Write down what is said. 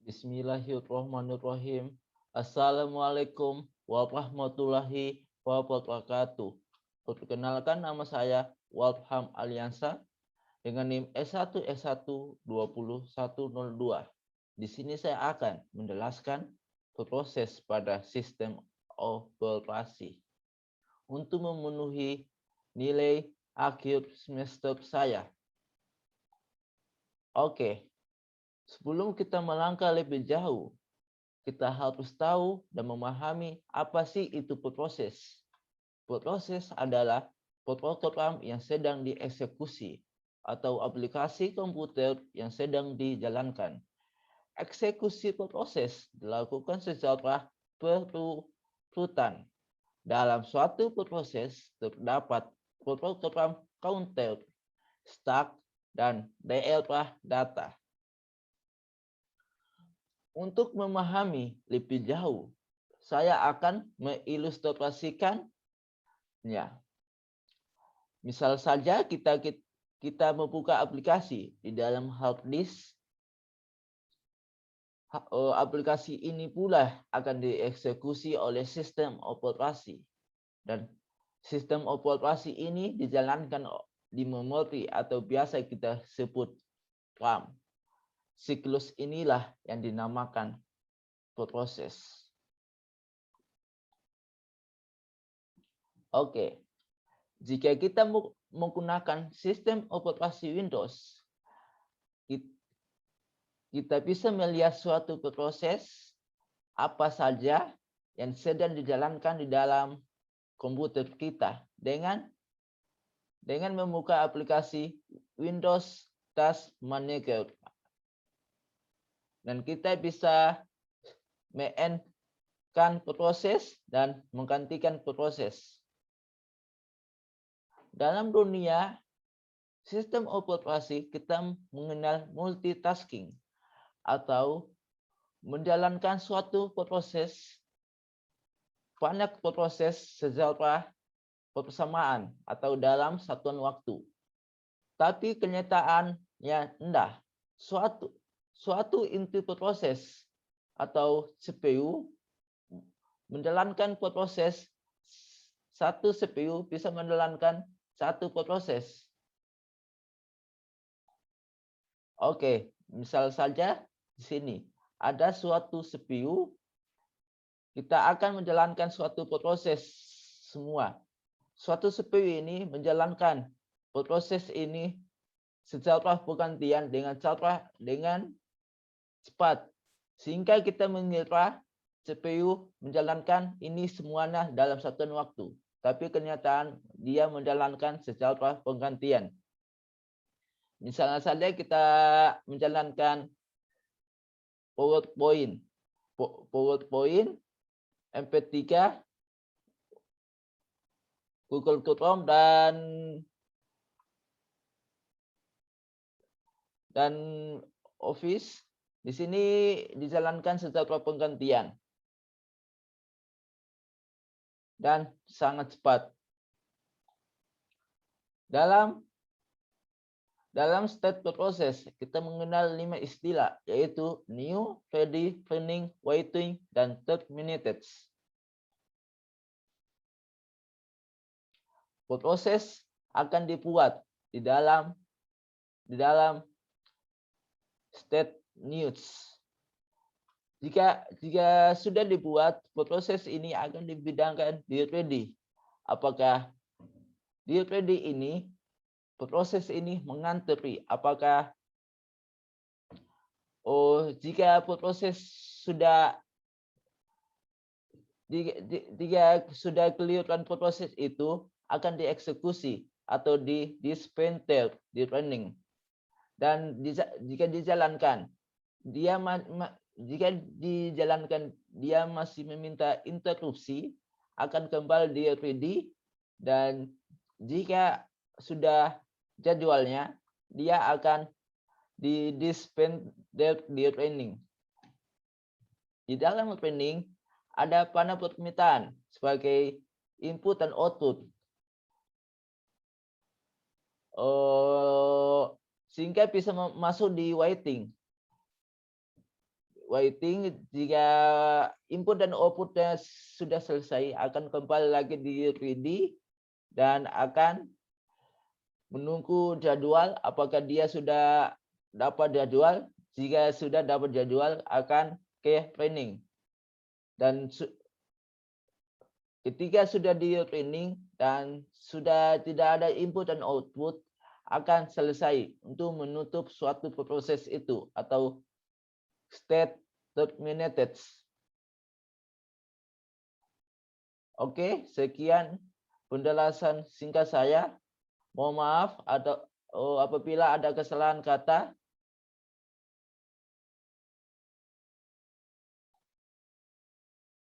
Bismillahirrahmanirrahim. Assalamualaikum warahmatullahi wabarakatuh. Perkenalkan, nama saya Walham Aliansa dengan NIM S1S1 20102. Di sini saya akan menjelaskan proses pada sistem operasi untuk memenuhi nilai akhir semester saya. Oke, sebelum kita melangkah lebih jauh, kita harus tahu dan memahami apa sih itu proses. Proses adalah program yang sedang dieksekusi atau aplikasi komputer yang sedang dijalankan. Eksekusi proses dilakukan secara berurutan. Dalam suatu proses terdapat program counter, stack, dan daerah data. Untuk memahami lebih jauh, saya akan mengilustrasikannya. Misal saja kita membuka aplikasi di dalam hard disk. Aplikasi ini pula akan dieksekusi oleh sistem operasi. Dan sistem operasi ini dijalankan di memori atau biasa kita sebut RAM. Siklus inilah yang dinamakan proses. Oke, jika kita menggunakan sistem operasi Windows, kita bisa melihat suatu proses apa saja yang sedang dijalankan di dalam komputer kita dengan membuka aplikasi Windows Task Manager. Dan kita bisa mengendkan proses dan menggantikan proses. Dalam dunia sistem operasi kita mengenal multitasking atau menjalankan suatu proses, banyak proses secara bersamaan atau dalam satuan waktu. Tapi kenyataannya enggak. Suatu inti proses atau CPU menjalankan proses, satu CPU bisa menjalankan satu proses. Oke, misal saja di sini ada suatu CPU, kita akan menjalankan suatu proses semua. Suatu CPU ini menjalankan proses ini secara bergantian dengan cepat, sehingga kita mengira CPU menjalankan ini semuanya dalam satuan waktu. Tapi kenyataan dia menjalankan secara bergantian. Misalnya saja kita menjalankan PowerPoint, MP3, Google Chrome, dan Office. Di sini dijalankan secara penggantian dan sangat cepat. Dalam state proses kita mengenal 5 istilah, yaitu new, ready, running, waiting, dan terminated. Proses akan dibuat di dalam state news. Jika sudah dibuat, proses ini akan dibidangkan di ready. Apakah di ready ini proses ini mengantri? Apakah jika proses sudah kelihatan proses itu akan dieksekusi atau dispenser di running. Dan jika dijalankan, dia masih meminta interupsi, akan kembali di ready, dan jika sudah jadwalnya, dia akan di dispenser di running. Di dalam running ada panel permintaan sebagai input dan output. Sehingga bisa masuk di waiting. waiting. Jika input dan outputnya sudah selesai, akan kembali lagi di ready dan akan menunggu jadwal apakah dia sudah dapat jadwal. Jika sudah dapat jadwal, akan ke training. Dan ketika sudah di training dan sudah tidak ada input dan output, akan selesai untuk menutup suatu proses itu atau state terminated. Oke, sekian penjelasan singkat saya. Mohon maaf apabila ada kesalahan kata.